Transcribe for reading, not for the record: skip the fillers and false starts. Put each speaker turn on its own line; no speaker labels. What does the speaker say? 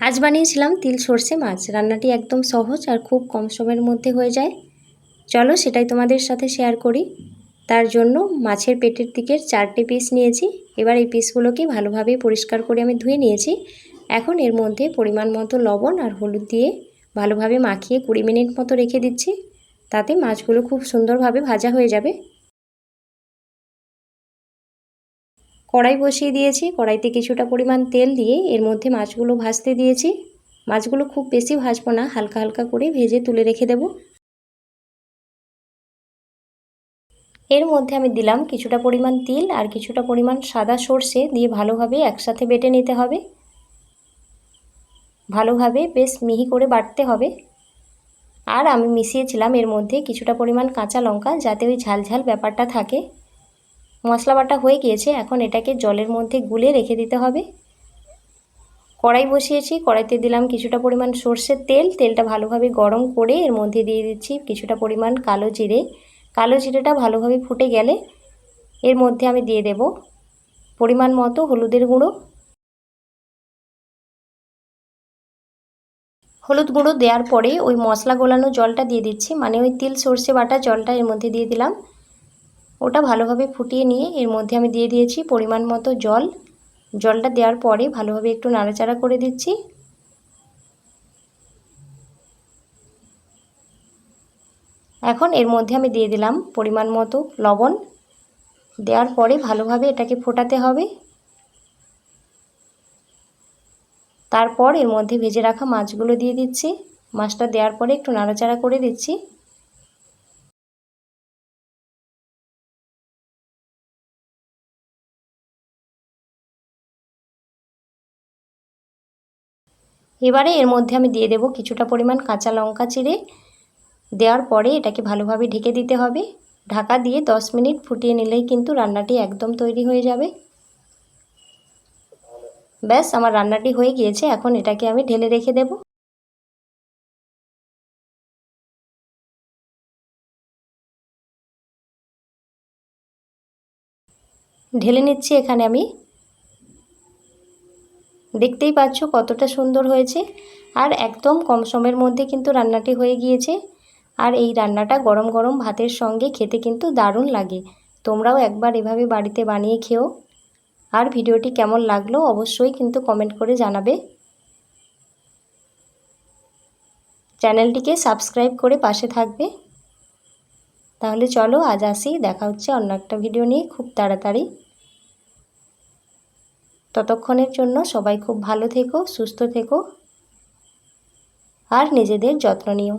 আজ বানিয়েছিলাম তিল সর্ষে মাছ। রান্নাটি একদম সহজ আর খুব কম সময়ের মধ্যে হয়ে যায়। চলো সেটাই তোমাদের সাথে শেয়ার করি। তার জন্য মাছের পেটের দিকের 4টে পিস নিয়েছি। এবার এই পিসগুলোকে ভালোভাবে পরিষ্কার করে আমি ধুয়ে নিয়েছি। এখন এর মধ্যে পরিমাণ মতো লবণ আর হলুদ দিয়ে ভালোভাবে মাখিয়ে 20 মিনিট মতো রেখে দিচ্ছি। তাতে মাছগুলো খুব সুন্দরভাবে ভাজা হয়ে যাবে। কড়াই বসিয়ে দিয়েছি। কড়াইতে কিছুটা পরিমাণ তেল দিয়ে এর মধ্যে মাছগুলো ভাজতে দিয়েছি। মাছগুলো খুব বেশি ভাজবো না, হালকা হালকা করে ভেজে তুলে রেখে দেব। এর মধ্যে আমি দিলাম কিছুটা পরিমাণ তিল আর কিছুটা পরিমাণ সাদা সর্ষে দিয়ে ভালোভাবে একসাথে বেটে নিতে হবে। ভালোভাবে বেশ মিহি করে বাটতে হবে। আর আমি মিশিয়েছিলাম এর মধ্যে কিছুটা পরিমাণ কাঁচা লঙ্কা, যাতে ওই ঝালঝাল ব্যাপারটা থাকে। মশলা বাটা হয়ে গিয়েছে। এখন এটাকে জলের মধ্যে গুলে রেখে দিতে হবে। কড়াই বসিয়েছি। কড়াইতে দিলাম কিছুটা পরিমাণ সর্ষের তেল। তেলটা ভালোভাবে গরম করে এর মধ্যে দিয়ে দিচ্ছি কিছুটা পরিমাণ কালো জিরে। কালো জিরেটা ভালোভাবে ফুটে গেলে এর মধ্যে আমি দিয়ে দেব পরিমাণ মতো হলুদের গুঁড়ো। হলুদ গুঁড়ো দেওয়ার পরে ওই মশলা গোলানো জলটা দিয়ে দিচ্ছি, মানে ওই তিল সর্ষে বাটা জলটা এর মধ্যে দিয়ে দিলাম। ওটা ভালোভাবে ফুটিয়ে নিয়ে এর মধ্যে আমি দিয়ে দিয়েছি পরিমাণ মতো জল। জলটা দেওয়ার পরে ভালোভাবে একটু নাড়াচাড়া করে দিচ্ছি। এখন এর মধ্যে আমি দিয়ে দিলাম পরিমাণ মতো লবণ। দেওয়ার পরে ভালোভাবে এটাকে ফোটাতে হবে। তারপর এর মধ্যে ভেজে রাখা মাছগুলো দিয়ে দিচ্ছি। মাছটা দেওয়ার পরে একটু নাড়াচাড়া করে দিচ্ছি। এবারে এর মধ্যে আমি দিয়ে দেব কিছুটা পরিমাণ কাঁচা লঙ্কা চিড়ে। দেওয়ার পরে এটাকে ভালোভাবে ঢেকে দিতে হবে। ঢাকা দিয়ে 10 মিনিট ফুটিয়ে নিলেই কিন্তু রান্নাটি একদম তৈরি হয়ে যাবে। ব্যাস, আমার রান্নাটি হয়ে গিয়েছে। এখন এটাকে আমি ঢেলে রেখে দেব। ঢেলে নিচ্ছি এখানে আমি। দেখতেই পাচ্ছ কতটা সুন্দর হয়েছে। আর একদম কম সময়ের মধ্যে কিন্তু রান্নাটি হয়ে গিয়েছে। আর এই রান্নাটা গরম গরম ভাতের সঙ্গে খেতে কিন্তু দারুণ লাগে। তোমরাও একবার এভাবে বাড়িতে বানিয়ে খেও। আর ভিডিওটি কেমন লাগলো অবশ্যই কিন্তু কমেন্ট করে জানাবে। চ্যানেলটিকে সাবস্ক্রাইব করে পাশে থাকবে। তাহলে চলো আজ আসি, দেখা হচ্ছে অন্য একটা ভিডিও নিয়ে খুব তাড়াতাড়ি। ততক্ষণের জন্য সবাই খুব ভালো থেকো, সুস্থ থেকো আর নিজেদের যত্ন নিও।